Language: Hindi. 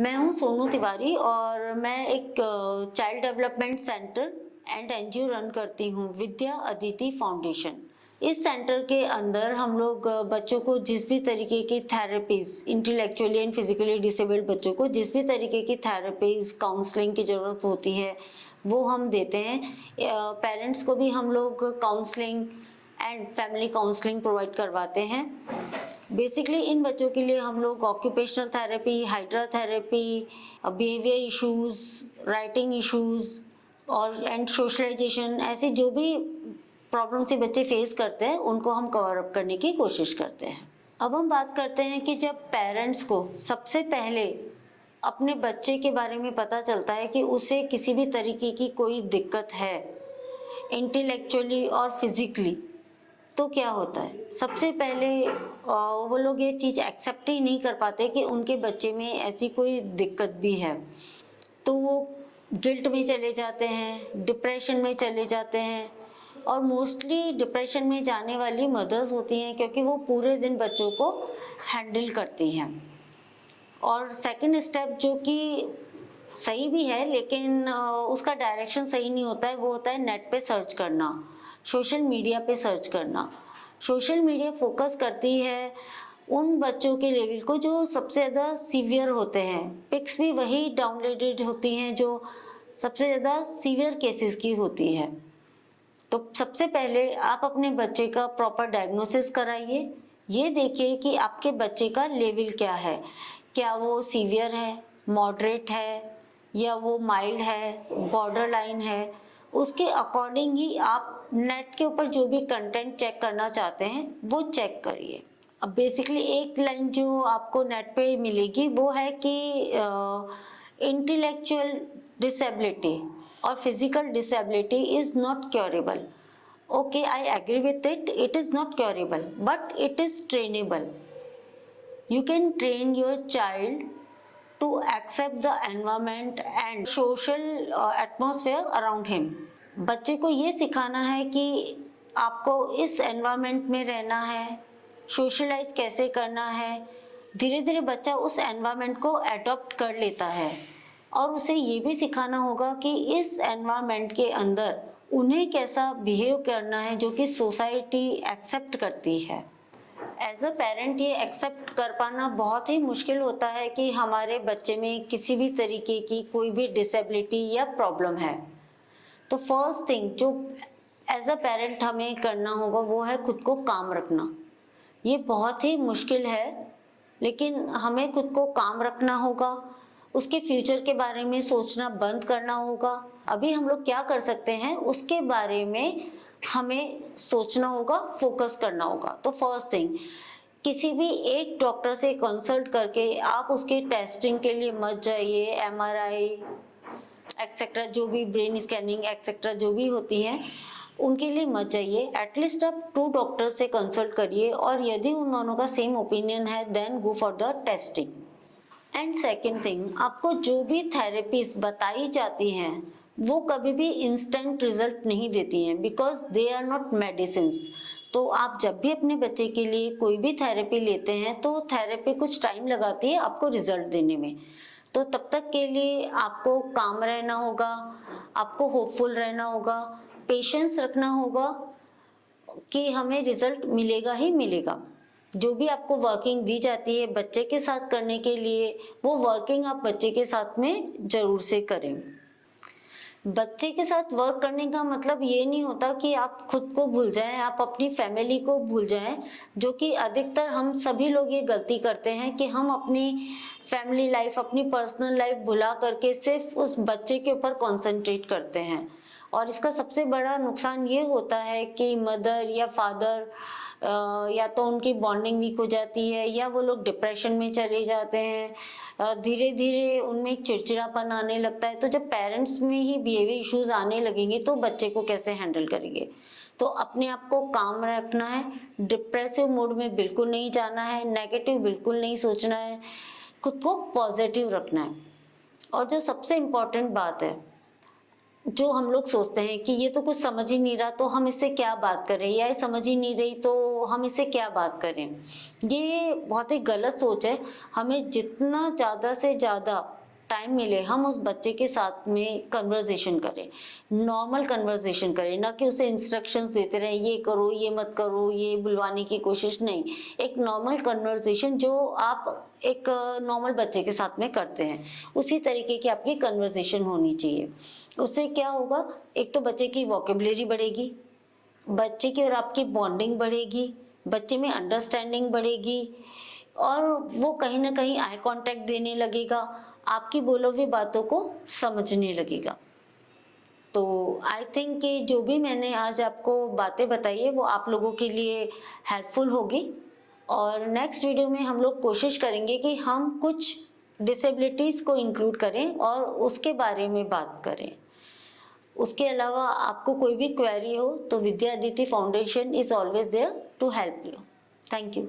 मैं हूँ सोनू तिवारी और मैं एक child development centre and NGO run करती हूँ, विद्या अदिति फाउंडेशन। इस सेंटर के अंदर हम लोग बच्चों को जिस भी तरीके की therapies, intellectually and physically disabled बच्चों को जिस भी तरीके की थेरेपीज, काउंसलिंग की ज़रूरत होती है वो हम देते हैं। पेरेंट्स को भी हम लोग counselling and family counselling provide करवाते हैं। बेसिकली इन बच्चों के लिए हम लोग occupational therapy, hydra therapy, behaviour issues, writing issues और एंड सोशलाइजेशन, ऐसे जो भी प्रॉब्लम से बच्चे फेस करते हैं उनको हम कवर अप करने की कोशिश करते हैं। अब हम बात करते हैं कि जब पेरेंट्स को सबसे पहले अपने बच्चे के बारे में पता चलता है कि उसे किसी भी तरीके की कोई दिक्कत है इंटेलेक्चुअली और फिजिकली, तो क्या होता है, सबसे पहले वो लोग ये चीज़ एक्सेप्ट ही नहीं कर पाते कि उनके बच्चे में ऐसी कोई दिक्कत भी है। तो वो गिल्ट में चले जाते हैं, डिप्रेशन में चले जाते हैं और मोस्टली डिप्रेशन में जाने वाली मदर्स होती हैं क्योंकि वो पूरे दिन बच्चों को हैंडल करती हैं। और सेकंड स्टेप जो कि सही भी है लेकिन उसका डायरेक्शन सही नहीं होता है, वो होता है नेट पे सर्च करना, सोशल मीडिया पे सर्च करना। सोशल मीडिया फोकस करती है उन बच्चों के लेवल को जो सबसे ज़्यादा सीवियर होते हैं। पिक्स भी वही डाउनलोडेड होती हैं जो सबसे ज़्यादा सीवियर केसेस की होती है। तो सबसे पहले आप अपने बच्चे का प्रॉपर डायग्नोसिस कराइए। ये देखिए कि आपके बच्चे का लेवल क्या है, क्या वो सीवियर है, मॉडरेट है या वो माइल्ड है, बॉर्डर लाइन है। उसके अकॉर्डिंग ही आप नेट के ऊपर जो भी कंटेंट चेक करना चाहते हैं वो चेक करिए। अब बेसिकली एक लाइन जो आपको नेट पे मिलेगी वो है कि intellectual disability or physical disability is not curable. Okay, I agree with it. It is not curable, but it is trainable. You can train your child to accept the environment and social atmosphere around him. बच्चे को ये सिखाना है कि आपको इस एनवायरनमेंट में रहना है, सोशलाइज कैसे करना है। धीरे धीरे बच्चा उस एनवायरनमेंट को एडॉप्ट कर लेता है और उसे ये भी सिखाना होगा कि इस एनवायरनमेंट के अंदर उन्हें कैसा बिहेव करना है जो कि सोसाइटी एक्सेप्ट करती है। एज अ पेरेंट ये एक्सेप्ट कर पाना बहुत ही मुश्किल होता है कि हमारे बच्चे में किसी भी तरीके की कोई भी डिसेबिलिटी या प्रॉब्लम है। तो फर्स्ट थिंग जो एज अ पेरेंट हमें करना होगा वो है खुद को काम रखना। ये बहुत ही मुश्किल है लेकिन हमें खुद को काम रखना होगा, उसके फ्यूचर के बारे में सोचना बंद करना होगा। अभी हम लोग क्या कर सकते हैं उसके बारे में हमें सोचना होगा, फोकस करना होगा। तो फर्स्ट थिंग, किसी भी एक डॉक्टर से कंसल्ट करके आप उसके टेस्टिंग के लिए मत जाइए। एमआरआई एक्सेट्रा, जो भी ब्रेन स्कैनिंग एक्सेट्रा जो भी होती हैं उनके लिए मत जाइए। एटलीस्ट आप 2 डॉक्टर से कंसल्ट करिए और यदि उन दोनों का सेम ओपिनियन है then go for the testing. And second thing, आपको जो भी थेरेपीज बताई जाती हैं वो कभी भी इंस्टेंट रिजल्ट नहीं देती हैं because they are not medicines. तो आप जब भी अपने बच्चे के लिए कोई भी थेरेपी लेते हैं तो थेरेपी कुछ टाइम लगाती है आपको रिजल्ट देने में। तो तब तक के लिए आपको काम रहना होगा, आपको होपफुल रहना होगा, पेशेंस रखना होगा कि हमें रिजल्ट मिलेगा ही मिलेगा। जो भी आपको वर्किंग दी जाती है बच्चे के साथ करने के लिए, वो वर्किंग आप बच्चे के साथ में जरूर से करें। बच्चे के साथ वर्क करने का मतलब ये नहीं होता कि आप खुद को भूल जाएं, आप अपनी फैमिली को भूल जाएं, जो कि अधिकतर हम सभी लोग ये गलती करते हैं कि हम अपनी फैमिली लाइफ, अपनी पर्सनल लाइफ भुला करके सिर्फ उस बच्चे के ऊपर कॉन्सेंट्रेट करते हैं। और इसका सबसे बड़ा नुकसान ये होता है कि मदर या फादर या तो उनकी बॉन्डिंग वीक हो जाती है या वो लोग डिप्रेशन में चले जाते हैं। धीरे धीरे उनमें एक चिड़चिड़ापन आने लगता है। तो जब पेरेंट्स में ही बिहेवियर इश्यूज आने लगेंगे तो बच्चे को कैसे हैंडल करेंगे। तो अपने आप को काम रखना है, डिप्रेसिव मोड में बिल्कुल नहीं जाना है, नेगेटिव बिल्कुल नहीं सोचना है, खुद को पॉजिटिव रखना है। और जो सबसे इम्पोर्टेंट बात है, जो हम लोग सोचते हैं कि ये तो कुछ समझ ही नहीं रहा, तो हम इससे क्या बात करें, या ये समझ ही नहीं रही तो हम इससे क्या बात करें। ये बहुत ही गलत सोच है। हमें जितना ज़्यादा से ज़्यादा टाइम मिले हम उस बच्चे के साथ में कन्वर्सेशन करें, नॉर्मल कन्वर्सेशन करें, ना कि उसे इंस्ट्रक्शंस देते रहें, ये करो, ये मत करो, ये बुलवाने की कोशिश नहीं। एक नॉर्मल कन्वर्सेशन जो आप एक नॉर्मल बच्चे के साथ में करते हैं, उसी तरीके की आपकी कन्वर्सेशन होनी चाहिए। उससे क्या होगा, एक तो बच्चे की वोकेबलरी बढ़ेगी, बच्चे की और आपकी बॉन्डिंग बढ़ेगी, बच्चे में अंडरस्टैंडिंग बढ़ेगी, और वो कहीं न कहीं आई कॉन्टैक्ट देने लगेगा, आपकी बोली हुई बातों को समझने लगेगा। तो आई थिंक कि जो भी मैंने आज आपको बातें बताई है वो आप लोगों के लिए हेल्पफुल होगी, और नेक्स्ट वीडियो में हम लोग कोशिश करेंगे कि हम कुछ डिसेबिलिटीज़ को इंक्लूड करें और उसके बारे में बात करें। उसके अलावा आपको कोई भी क्वेरी हो तो Vidya Aditi foundation is always there to help you. Thank you.